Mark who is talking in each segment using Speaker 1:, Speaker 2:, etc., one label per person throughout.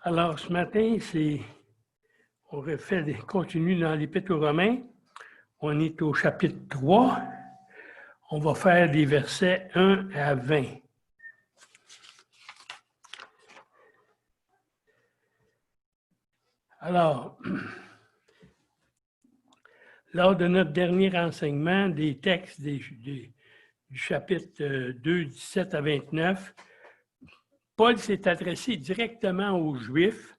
Speaker 1: Alors, ce matin, on continue dans l'Épître aux Romains. On est au chapitre 3. On va faire des versets 1 à 20. Alors, lors de notre dernier enseignement des textes du chapitre 2, 17 à 29, Paul s'est adressé directement aux Juifs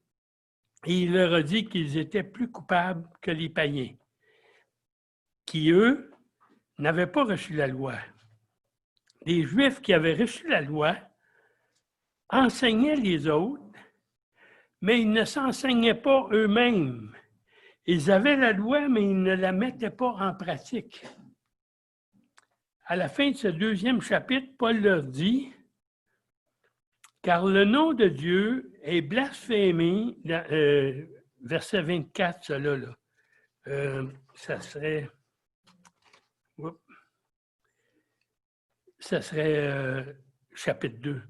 Speaker 1: et il leur a dit qu'ils étaient plus coupables que les païens, qui, eux, n'avaient pas reçu la loi. Les Juifs qui avaient reçu la loi enseignaient les autres, mais ils ne s'enseignaient pas eux-mêmes. Ils avaient la loi, mais ils ne la mettaient pas en pratique. À la fin de ce deuxième chapitre, Paul leur dit « Car le nom de Dieu est blasphémé », verset 24, cela là. Ça serait chapitre 2.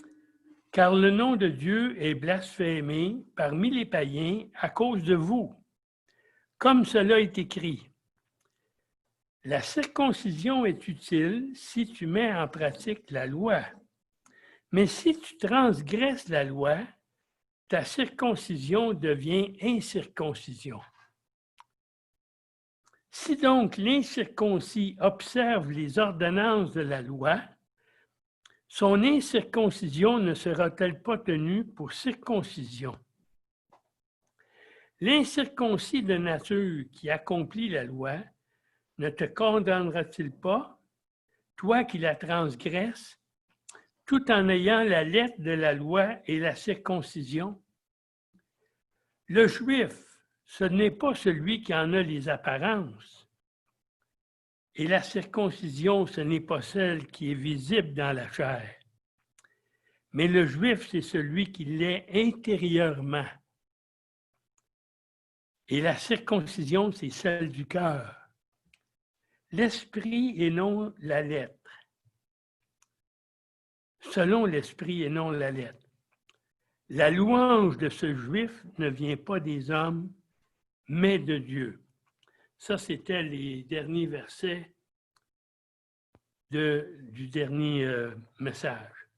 Speaker 1: « Car le nom de Dieu est blasphémé parmi les païens à cause de vous. Comme cela est écrit, la circoncision est utile si tu mets en pratique la loi. Mais si tu transgresses la loi, ta circoncision devient incirconcision. Si donc l'incirconcis observe les ordonnances de la loi, son incirconcision ne sera-t-elle pas tenue pour circoncision? L'incirconcis de nature qui accomplit la loi ne te condamnera-t-il pas, toi qui la transgresses, tout en ayant la lettre de la loi et la circoncision? Le Juif, ce n'est pas celui qui en a les apparences, et la circoncision, ce n'est pas celle qui est visible dans la chair. Mais le Juif, c'est celui qui l'est intérieurement. Et la circoncision, c'est celle du cœur. L'esprit et non la lettre. Selon l'esprit et non la lettre. La louange de ce Juif ne vient pas des hommes, mais de Dieu. Ça, c'était les derniers versets du dernier message.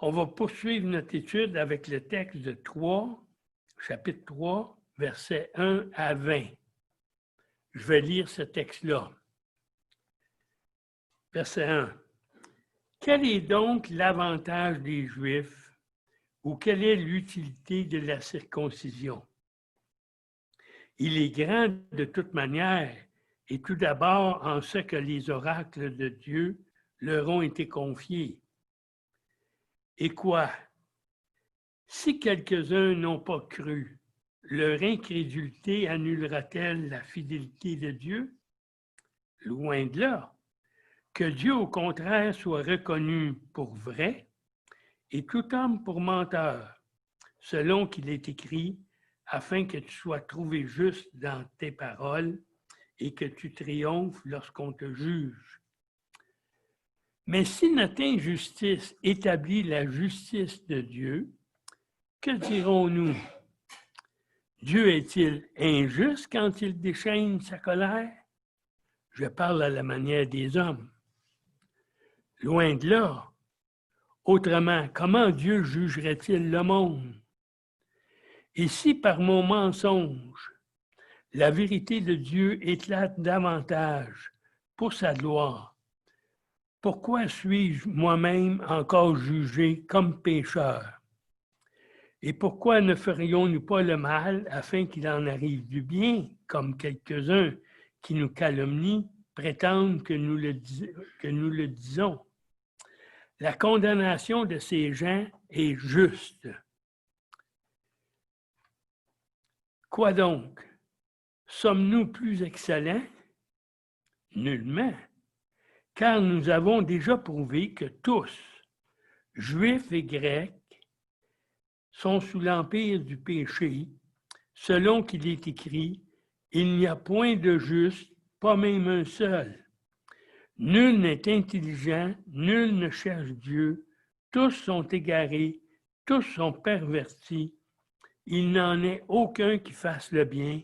Speaker 1: On va poursuivre notre étude avec le texte de 3, chapitre 3, versets 1 à 20. Je vais lire ce texte-là. Verset 1. Quel est donc l'avantage des Juifs ou quelle est l'utilité de la circoncision? Il est grand de toute manière, et tout d'abord en ce que les oracles de Dieu leur ont été confiés. Et quoi? Si quelques-uns n'ont pas cru, leur incrédulité annulera-t-elle la fidélité de Dieu? Loin de là. Que Dieu, au contraire, soit reconnu pour vrai et tout homme pour menteur, selon qu'il est écrit, afin que tu sois trouvé juste dans tes paroles et que tu triomphes lorsqu'on te juge. Mais si notre injustice établit la justice de Dieu, que dirons-nous? Dieu est-il injuste quand il déchaîne sa colère? Je parle à la manière des hommes. Loin de là. Autrement, comment Dieu jugerait-il le monde? Et si par mon mensonge, la vérité de Dieu éclate davantage pour sa gloire, pourquoi suis-je moi-même encore jugé comme pécheur? Et pourquoi ne ferions-nous pas le mal afin qu'il en arrive du bien, comme quelques-uns qui nous calomnient prétendent que nous le disons? La condamnation de ces gens est juste. Quoi donc? Sommes-nous plus excellents? Nullement, car nous avons déjà prouvé que tous, Juifs et Grecs, sont sous l'empire du péché, selon qu'il est écrit, il n'y a point de juste, pas même un seul. Nul n'est intelligent, nul ne cherche Dieu, tous sont égarés, tous sont pervertis. Il n'en est aucun qui fasse le bien,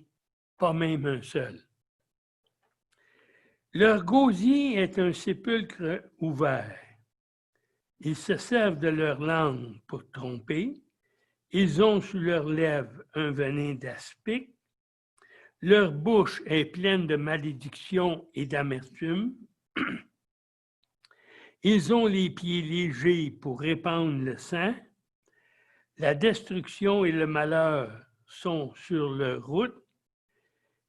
Speaker 1: pas même un seul. Leur gosier est un sépulcre ouvert. Ils se servent de leur langue pour tromper. Ils ont sous leurs lèvres un venin d'aspic. Leur bouche est pleine de malédiction et d'amertume. Ils ont les pieds légers pour répandre le sang. La destruction et le malheur sont sur leur route.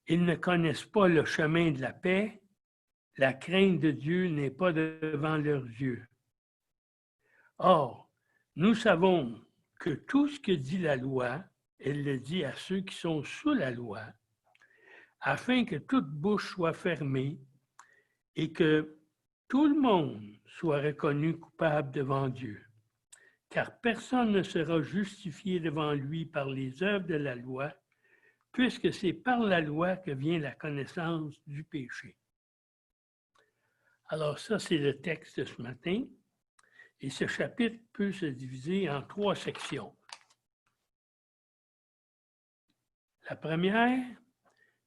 Speaker 1: Ils ne connaissent pas le chemin de la paix. La crainte de Dieu n'est pas devant leurs yeux. Or, nous savons que tout ce que dit la loi, elle le dit à ceux qui sont sous la loi, afin que toute bouche soit fermée et que tout le monde soit reconnu coupable devant Dieu. Car personne ne sera justifié devant lui par les œuvres de la loi, puisque c'est par la loi que vient la connaissance du péché. Alors ça, c'est le texte de ce matin. Et ce chapitre peut se diviser en 3 sections. La première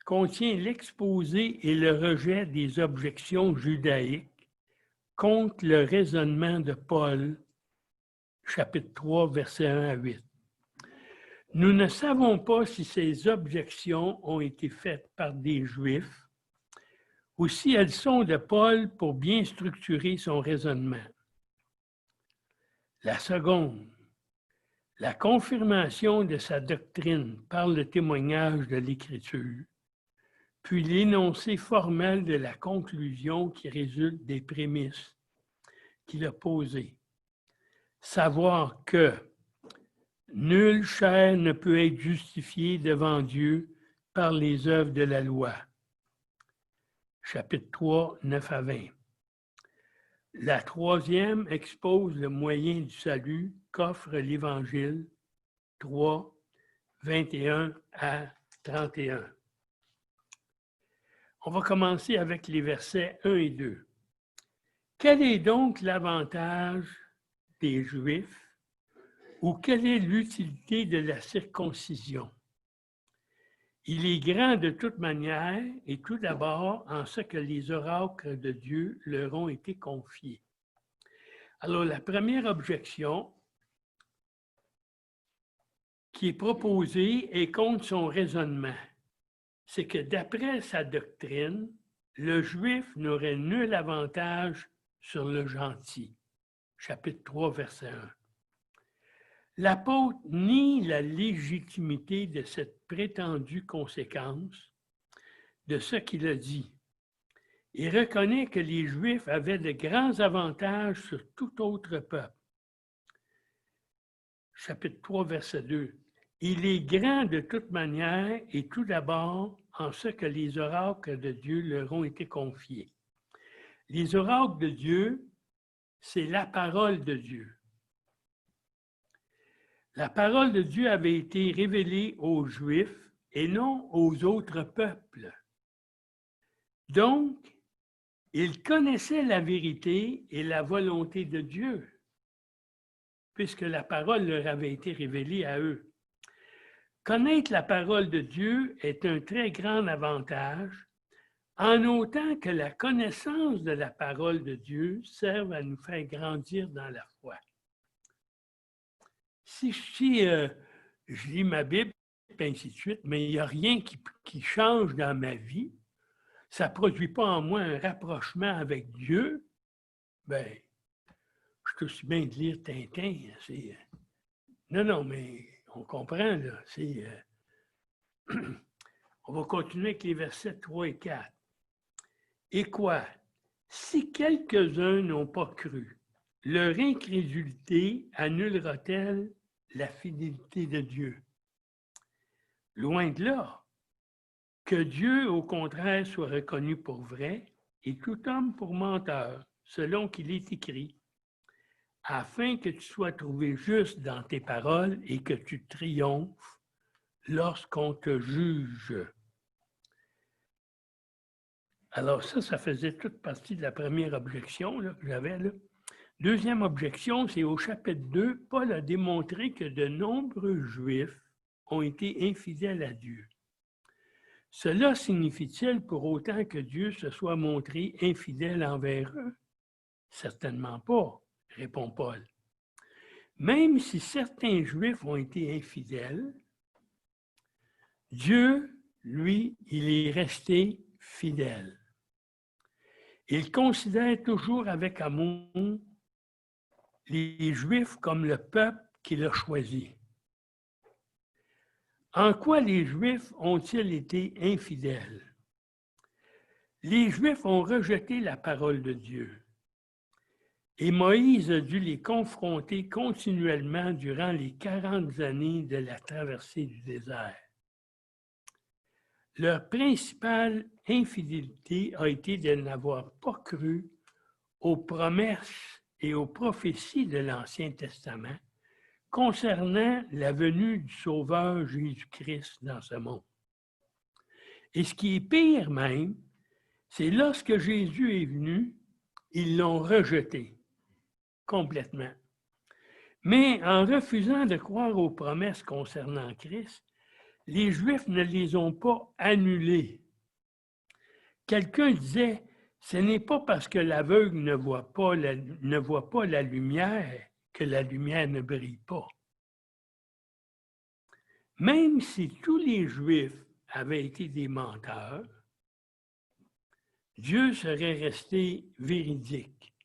Speaker 1: contient l'exposé et le rejet des objections judaïques contre le raisonnement de Paul, chapitre 3, versets 1 à 8. Nous ne savons pas si ces objections ont été faites par des Juifs ou si elles sont de Paul pour bien structurer son raisonnement. La seconde, la confirmation de sa doctrine par le témoignage de l'Écriture, puis l'énoncé formel de la conclusion qui résulte des prémices qu'il a posées. Savoir que nulle chair ne peut être justifiée devant Dieu par les œuvres de la loi. Chapitre 3, 9 à 20. La troisième expose le moyen du salut qu'offre l'Évangile, 3, 21 à 31. On va commencer avec les versets 1 et 2. Quel est donc l'avantage des Juifs ou quelle est l'utilité de la circoncision? Il est grand de toute manière et tout d'abord en ce que les oracles de Dieu leur ont été confiés. Alors, la première objection qui est proposée est contre son raisonnement. C'est que d'après sa doctrine, le Juif n'aurait nul avantage sur le gentil. Chapitre 3, verset 1. L'apôtre nie la légitimité de cette prétendue conséquence de ce qu'il a dit et reconnaît que les Juifs avaient de grands avantages sur tout autre peuple. Chapitre 3, verset 2. Il est grand de toute manière et tout d'abord en ce que les oracles de Dieu leur ont été confiés. Les oracles de Dieu, c'est la parole de Dieu. La parole de Dieu avait été révélée aux Juifs et non aux autres peuples. Donc, ils connaissaient la vérité et la volonté de Dieu, puisque la parole leur avait été révélée à eux. Connaître la parole de Dieu est un très grand avantage, en autant que la connaissance de la parole de Dieu serve à nous faire grandir dans la foi. Si je lis ma Bible, et ainsi de suite, mais il n'y a rien qui change dans ma vie, ça ne produit pas en moi un rapprochement avec Dieu, bien, je suis aussi bien de lire Tintin. Non, mais on comprend, là. On va continuer avec les versets 3 et 4. Et quoi? Si quelques-uns n'ont pas cru, leur incrédulité annulera-t-elle la fidélité de Dieu? Loin de là. Que Dieu, au contraire, soit reconnu pour vrai et tout homme pour menteur, selon qu'il est écrit, afin que tu sois trouvé juste dans tes paroles et que tu triomphes lorsqu'on te juge. Alors ça faisait toute partie de la première objection là, que j'avais. Là. Deuxième objection, c'est au chapitre 2, Paul a démontré que de nombreux Juifs ont été infidèles à Dieu. Cela signifie-t-il pour autant que Dieu se soit montré infidèle envers eux? Certainement pas, répond Paul. Même si certains Juifs ont été infidèles, Dieu, lui, il est resté fidèle. Il considère toujours avec amour les Juifs comme le peuple qu'il a choisi. En quoi les Juifs ont-ils été infidèles? Les Juifs ont rejeté la parole de Dieu. Et Moïse a dû les confronter continuellement durant les 40 années de la traversée du désert. Leur principale infidélité a été de n'avoir pas cru aux promesses et aux prophéties de l'Ancien Testament concernant la venue du Sauveur Jésus-Christ dans ce monde. Et ce qui est pire même, c'est lorsque Jésus est venu, ils l'ont rejeté complètement. Mais en refusant de croire aux promesses concernant Christ, les Juifs ne les ont pas annulées. Quelqu'un disait, ce n'est pas parce que l'aveugle ne voit pas la lumière que la lumière ne brille pas. Même si tous les Juifs avaient été des menteurs, Dieu serait resté véridique.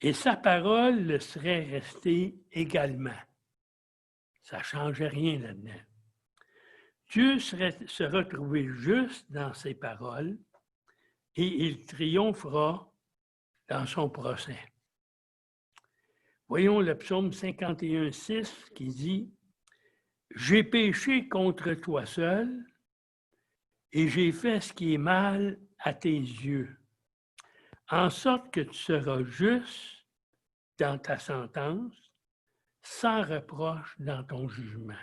Speaker 1: Et sa parole le serait restée également. Ça ne changeait rien là-dedans. Dieu se retrouvait juste dans ses paroles et il triomphera dans son procès. Voyons le psaume 51,6 qui dit « J'ai péché contre toi seul et j'ai fait ce qui est mal à tes yeux, en sorte que tu seras juste dans ta sentence, sans reproche dans ton jugement. »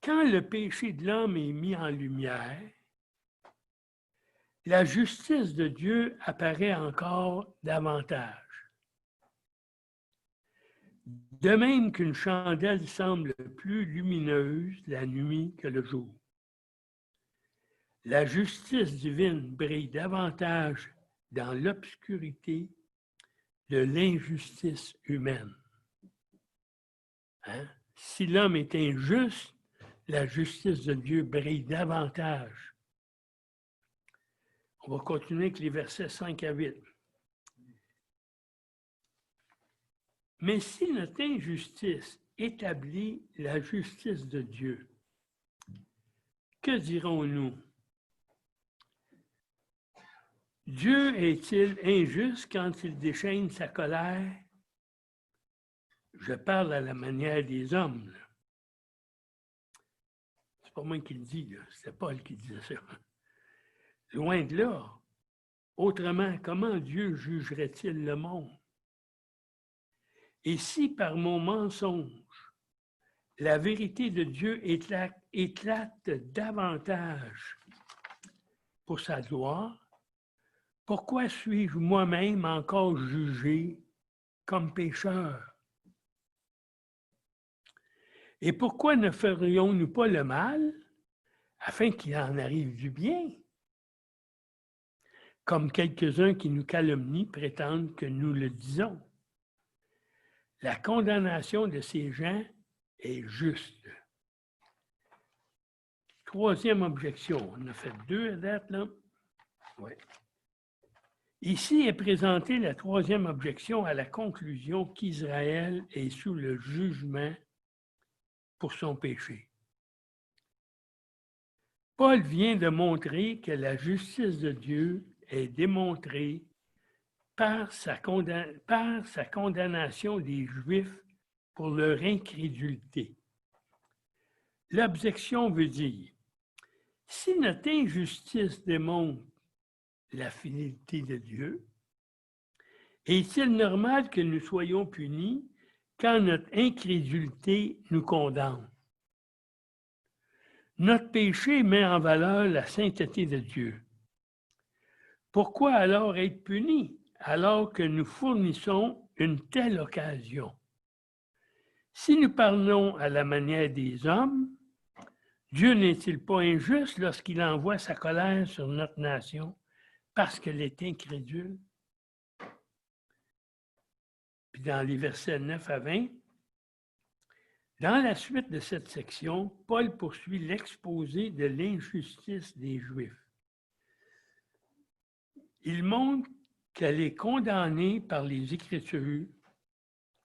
Speaker 1: Quand le péché de l'homme est mis en lumière, la justice de Dieu apparaît encore davantage. De même qu'une chandelle semble plus lumineuse la nuit que le jour. La justice divine brille davantage dans l'obscurité de l'injustice humaine. Hein? Si l'homme est injuste, la justice de Dieu brille davantage. On va continuer avec les versets 5 à 8. Mais si notre injustice établit la justice de Dieu, que dirons-nous? Dieu est-il injuste quand il déchaîne sa colère? Je parle à la manière des hommes. C'est pas moi qui le dis, c'est Paul qui disait ça. Loin de là. Autrement, comment Dieu jugerait-il le monde? Et si par mon mensonge, la vérité de Dieu éclate davantage pour sa gloire, pourquoi suis-je moi-même encore jugé comme pécheur? Et pourquoi ne ferions-nous pas le mal afin qu'il en arrive du bien? Comme quelques-uns qui nous calomnient prétendent que nous le disons. La condamnation de ces gens est juste. Troisième objection. On a fait 2 à date, là. Oui. Ici est présentée la troisième objection à la conclusion qu'Israël est sous le jugement pour son péché. Paul vient de montrer que la justice de Dieu est démontrée par sa condamnation des Juifs pour leur incrédulité. L'objection veut dire, si notre injustice démontre la fidélité de Dieu, est-il normal que nous soyons punis quand notre incrédulité nous condamne? Notre péché met en valeur la sainteté de Dieu. Pourquoi alors être puni alors que nous fournissons une telle occasion. Si nous parlons à la manière des hommes, Dieu n'est-il pas injuste lorsqu'il envoie sa colère sur notre nation parce qu'elle est incrédule? Puis dans les versets 9 à 20, dans la suite de cette section, Paul poursuit l'exposé de l'injustice des Juifs. Il montre qu'elle est condamnée par les Écritures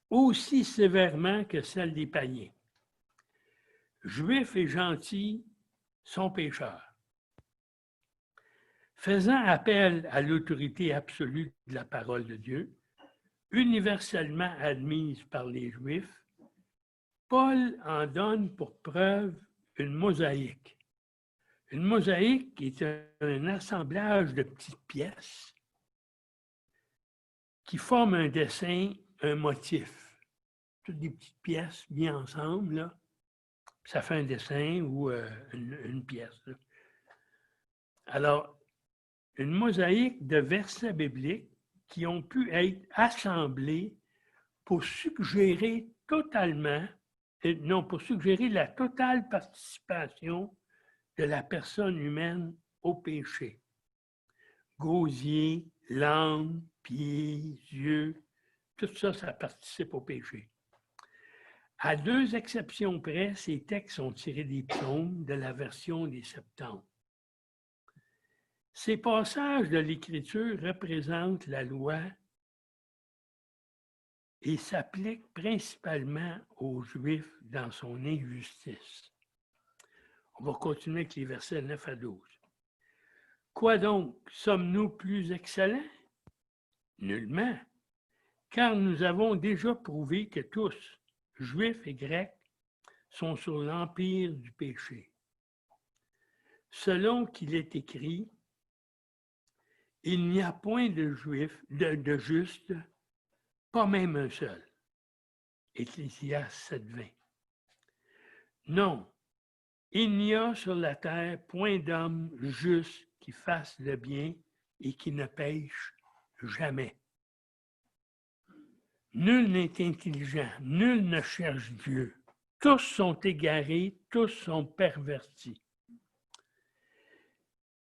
Speaker 1: aussi sévèrement que celle des païens. Juifs et gentils sont pécheurs. Faisant appel à l'autorité absolue de la parole de Dieu, universellement admise par les Juifs, Paul en donne pour preuve une mosaïque. Une mosaïque qui est un assemblage de petites pièces qui forment un dessin, un motif. Toutes des petites pièces mises ensemble, là, ça fait un dessin ou une pièce. Là. Alors, une mosaïque de versets bibliques qui ont pu être assemblés pour suggérer totalement, non, pour suggérer la totale participation de la personne humaine au péché. Gosier, langue, pieds, yeux, tout ça, ça participe au péché. À deux exceptions près, ces textes sont tirés des psaumes de la version des Septante. Ces passages de l'Écriture représentent la loi et s'appliquent principalement aux Juifs dans son injustice. On va continuer avec les versets 9 à 12. Quoi donc, sommes-nous plus excellents? Nullement, car nous avons déjà prouvé que tous, Juifs et Grecs, sont sur l'empire du péché. Selon qu'il est écrit, il n'y a point de Juifs, de justes, pas même un seul. Ecclésiaste 7:20. Non, il n'y a sur la terre point d'homme juste qui fasse le bien et qui ne pêche jamais. Nul n'est intelligent, nul ne cherche Dieu. Tous sont égarés, tous sont pervertis.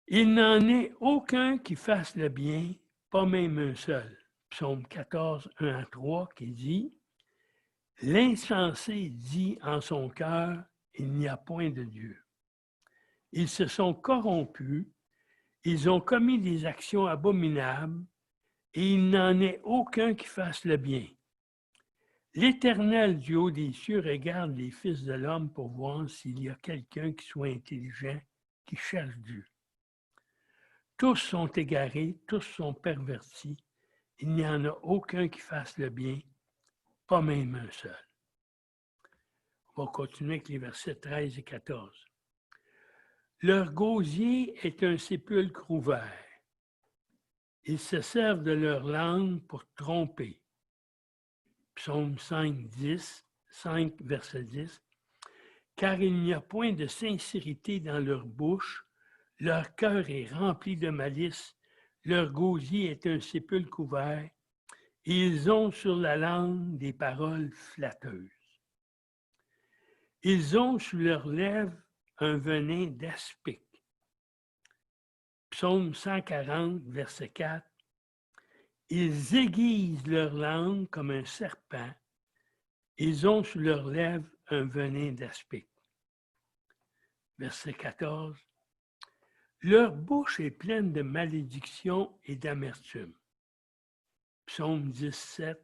Speaker 1: Il n'en est aucun qui fasse le bien, pas même un seul. Psaume 14, 1 à 3, qui dit « L'insensé dit en son cœur, il n'y a point de Dieu. Ils se sont corrompus, ils ont commis des actions abominables, et il n'en est aucun qui fasse le bien. L'Éternel du haut des cieux regarde les fils de l'homme pour voir s'il y a quelqu'un qui soit intelligent, qui cherche Dieu. Tous sont égarés, tous sont pervertis. Il n'y en a aucun qui fasse le bien, pas même un seul. » On va continuer avec les versets 13 et 14. Leur gosier est un sépulcre ouvert. Ils se servent de leur langue pour tromper. Psaume 5, verset 10. Car il n'y a point de sincérité dans leur bouche, leur cœur est rempli de malice, leur gosier est un sépulcre ouvert, et ils ont sur la langue des paroles flatteuses. Ils ont sous leurs lèvres un venin d'aspic. Psaume 140, verset 4. Ils aiguisent leur langue comme un serpent. Ils ont sous leurs lèvres un venin d'aspic. Verset 14. Leur bouche est pleine de malédiction et d'amertume. Psaume 17.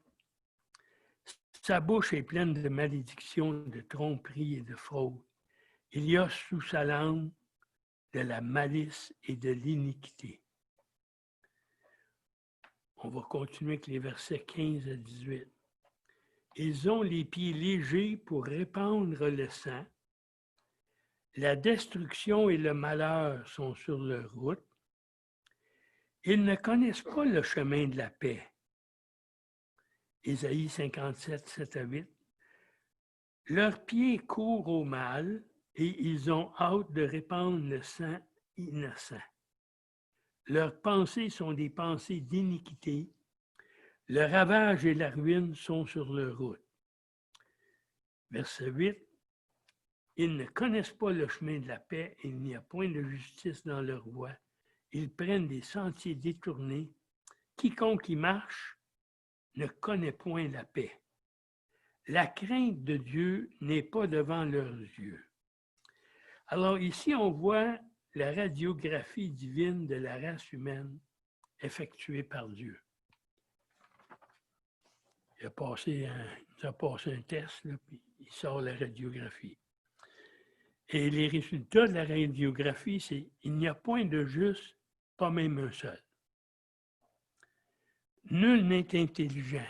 Speaker 1: Sa bouche est pleine de malédiction, de tromperie et de fraude. Il y a sous sa langue de la malice et de l'iniquité. On va continuer avec les versets 15 à 18. Ils ont les pieds légers pour répandre le sang. La destruction et le malheur sont sur leur route. Ils ne connaissent pas le chemin de la paix. Ésaïe 57, 7 à 8. Leurs pieds courent au mal et ils ont hâte de répandre le sang innocent. Leurs pensées sont des pensées d'iniquité Le ravage et la ruine sont sur leur route. Verset 8. Ils ne connaissent pas le chemin de la paix, il n'y a point de justice dans leur voie. Ils prennent des sentiers détournés. Quiconque y marche ne connaît point la paix. La crainte de Dieu n'est pas devant leurs yeux. Alors ici, on voit la radiographie divine de la race humaine effectuée par Dieu. Il a passé un test, là, puis il sort la radiographie. Et les résultats de la radiographie, c'est il n'y a point de juste, pas même un seul. Nul n'est intelligent.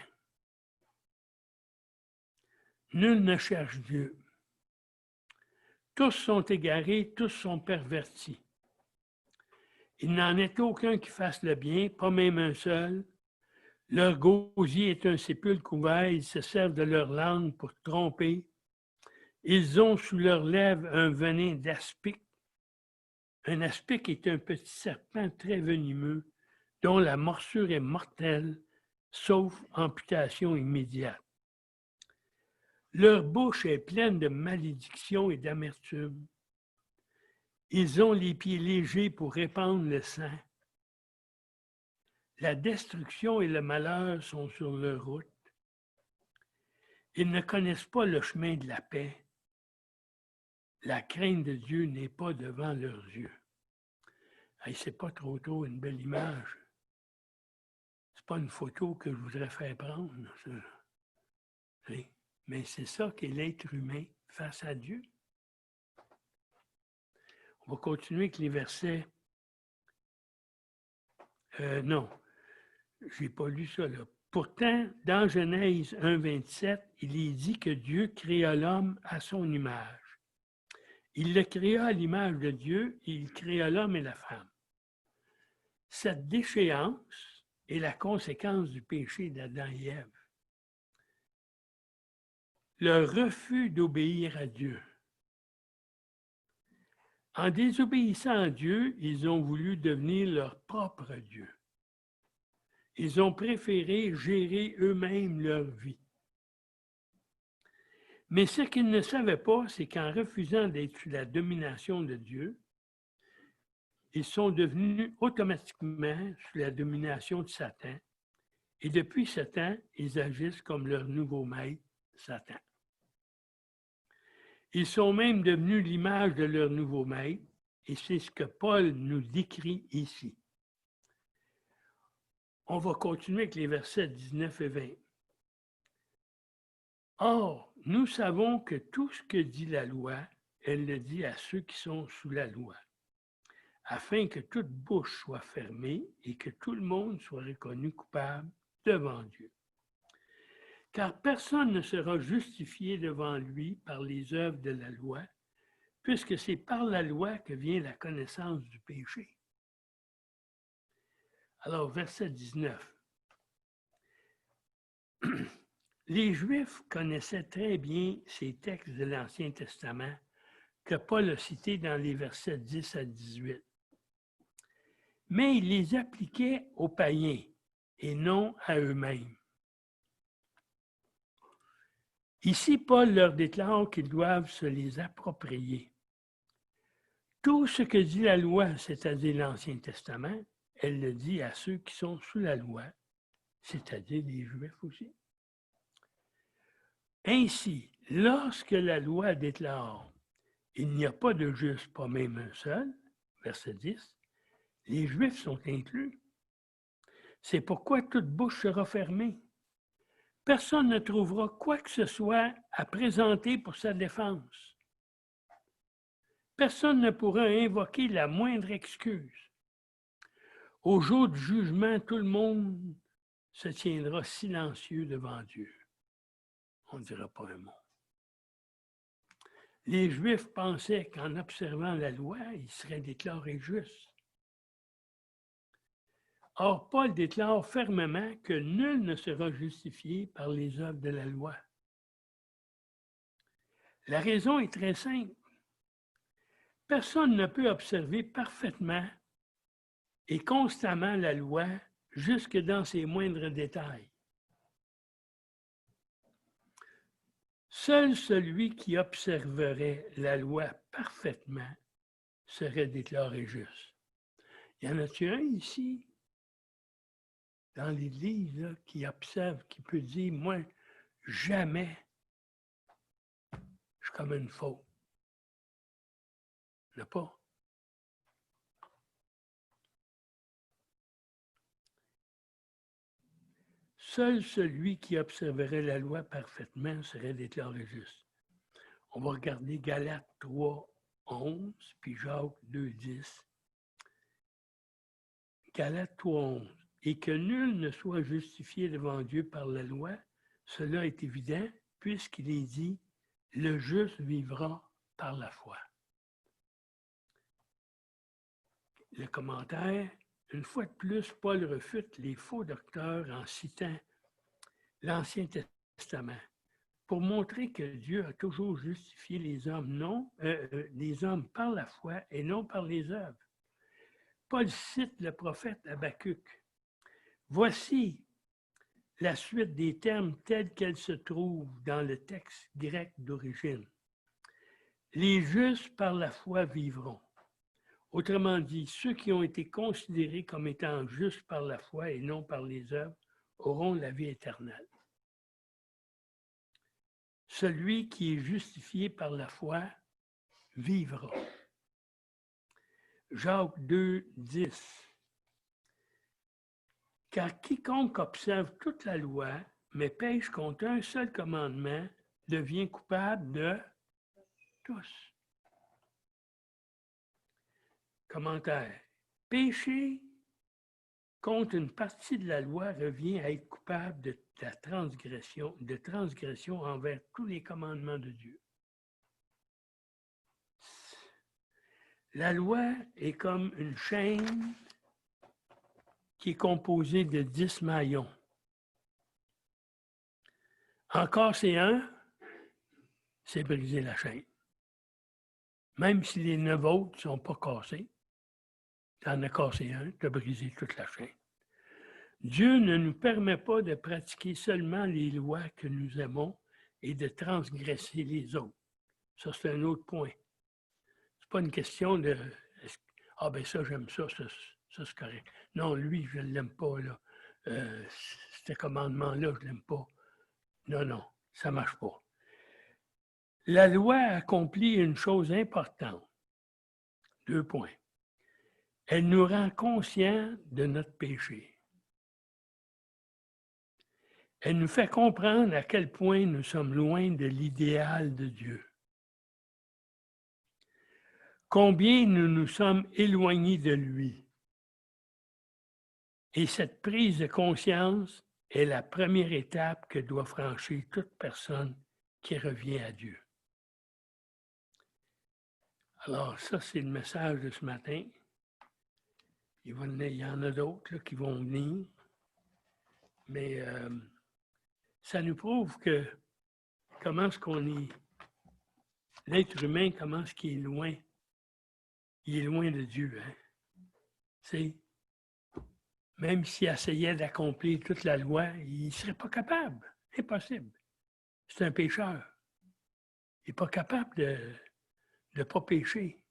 Speaker 1: Nul ne cherche Dieu. Tous sont égarés, tous sont pervertis. Il n'en est aucun qui fasse le bien, pas même un seul. Leur gosier est un sépulcre ouvert, ils se servent de leur langue pour tromper. Ils ont sous leurs lèvres un venin d'aspic. Un aspic est un petit serpent très venimeux dont la morsure est mortelle, sauf amputation immédiate. Leur bouche est pleine de malédiction et d'amertume. Ils ont les pieds légers pour répandre le sang. La destruction et le malheur sont sur leur route. Ils ne connaissent pas le chemin de la paix. La crainte de Dieu n'est pas devant leurs yeux. Hey, c'est pas trop tôt une belle image. C'est pas une photo que je voudrais faire prendre, ça. Oui. Mais c'est ça qu'est l'être humain face à Dieu. On va continuer avec les versets. Non, je n'ai pas lu ça là. Pourtant, dans Genèse 1,27, il est dit que Dieu créa l'homme à son image. Il le créa à l'image de Dieu et il créa l'homme et la femme. Cette déchéance est la conséquence du péché d'Adam et Ève. Le refus d'obéir à Dieu. En désobéissant à Dieu, ils ont voulu devenir leur propre Dieu. Ils ont préféré gérer eux-mêmes leur vie. Mais ce qu'ils ne savaient pas, c'est qu'en refusant d'être sous la domination de Dieu, ils sont devenus automatiquement sous la domination de Satan. Et depuis ce temps, ils agissent comme leur nouveau maître, Satan. Ils sont même devenus l'image de leur nouveau maître, et c'est ce que Paul nous décrit ici. On va continuer avec les versets 19 et 20. Or, nous savons que tout ce que dit la loi, elle le dit à ceux qui sont sous la loi, afin que toute bouche soit fermée et que tout le monde soit reconnu coupable devant Dieu. Car personne ne sera justifié devant lui par les œuvres de la loi, puisque c'est par la loi que vient la connaissance du péché. Alors, verset 19. Les Juifs connaissaient très bien ces textes de l'Ancien Testament que Paul a cités dans les versets 10 à 18. Mais ils les appliquaient aux païens et non à eux-mêmes. Ici, Paul leur déclare qu'ils doivent se les approprier. Tout ce que dit la loi, c'est-à-dire l'Ancien Testament, elle le dit à ceux qui sont sous la loi, c'est-à-dire les Juifs aussi. Ainsi, lorsque la loi déclare « il n'y a pas de juste, pas même un seul », verset 10, les Juifs sont inclus. C'est pourquoi toute bouche sera fermée. Personne ne trouvera quoi que ce soit à présenter pour sa défense. Personne ne pourra invoquer la moindre excuse. Au jour du jugement, tout le monde se tiendra silencieux devant Dieu. On ne dira pas un mot. Les Juifs pensaient qu'en observant la loi, ils seraient déclarés justes. Or, Paul déclare fermement que nul ne sera justifié par les œuvres de la loi. La raison est très simple. Personne ne peut observer parfaitement et constamment la loi jusque dans ses moindres détails. Seul celui qui observerait la loi parfaitement serait déclaré juste. Y en a-tu un ici, dans l'Église, là, qui observe, qui peut dire, moi, jamais je commets une faute? Il n'y en a pas. Seul celui qui observerait la loi parfaitement serait déclaré juste. On va regarder Galates 3, 11, puis Jacques 2, 10. Galates 3, 11. Et que nul ne soit justifié devant Dieu par la loi, cela est évident, puisqu'il est dit, le juste vivra par la foi. Le commentaire, une fois de plus, Paul refute les faux docteurs en citant l'Ancien Testament pour montrer que Dieu a toujours justifié les hommes, les hommes par la foi et non par les œuvres. Paul cite le prophète Habakkuk. Voici la suite des termes tels qu'elles se trouvent dans le texte grec d'origine. Les justes par la foi vivront. Autrement dit, ceux qui ont été considérés comme étant justes par la foi et non par les œuvres auront la vie éternelle. Celui qui est justifié par la foi vivra. Jacques 2, 10. Car quiconque observe toute la loi, mais pêche contre un seul commandement, devient coupable de tous. Commentaire. Pécher contre une partie de la loi revient à être coupable de transgression envers tous les commandements de Dieu. La loi est comme une chaîne qui est composée de 10 maillons. En casser un, c'est briser la chaîne. Même si les 9 autres ne sont pas cassés, tu en as cassé un, tu as brisé toute la chaîne. Dieu ne nous permet pas de pratiquer seulement les lois que nous aimons et de transgresser les autres. Ça, c'est un autre point. C'est pas une question de « Ah, ben ça, j'aime ça, ça c'est correct. » Non, lui, je ne l'aime pas, là. Ce commandement-là, je ne l'aime pas. Non, ça ne marche pas. La loi accomplit une chose importante. 2 points. Elle nous rend conscients de notre péché. Elle nous fait comprendre à quel point nous sommes loin de l'idéal de Dieu. Combien nous nous sommes éloignés de lui. Et cette prise de conscience est la première étape que doit franchir toute personne qui revient à Dieu. Alors, ça, c'est le message de ce matin. Il y en a d'autres qui vont venir. Mais ça nous prouve que comment est-ce qu'on est, l'être humain, comment est-ce qu'il est loin. Il est loin de Dieu. Hein? C'est, même s'il essayait d'accomplir toute la loi, il ne serait pas capable. Impossible. C'est un pécheur. Il n'est pas capable de ne pas pécher.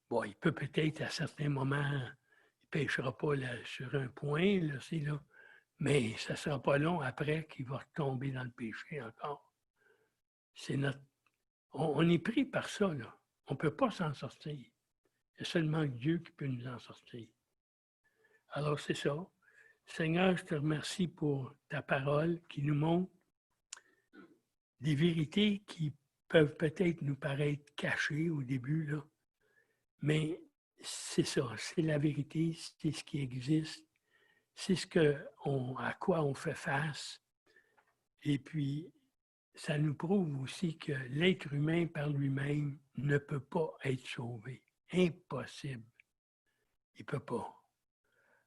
Speaker 1: Bon, il peut peut-être à certains moments, il ne péchera pas là, sur un point, là, mais ça ne sera pas long après qu'il va tomber dans le péché encore. C'est on est pris par ça, là. On ne peut pas s'en sortir. Il y a seulement Dieu qui peut nous en sortir. Alors, c'est ça. Seigneur, je te remercie pour ta parole qui nous montre des vérités qui peuvent peut-être nous paraître cachées au début, là. Mais c'est ça, c'est la vérité, c'est ce qui existe, c'est à quoi on fait face. Et puis, ça nous prouve aussi que l'être humain par lui-même ne peut pas être sauvé. Impossible. Il ne peut pas.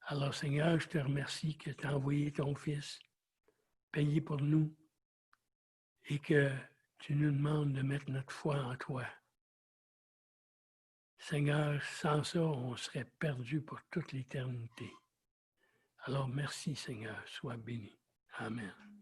Speaker 1: Alors, Seigneur, je te remercie que tu as envoyé ton Fils payer pour nous et que tu nous demandes de mettre notre foi en toi. Seigneur, sans ça, on serait perdu pour toute l'éternité. Alors, merci, Seigneur. Sois béni. Amen.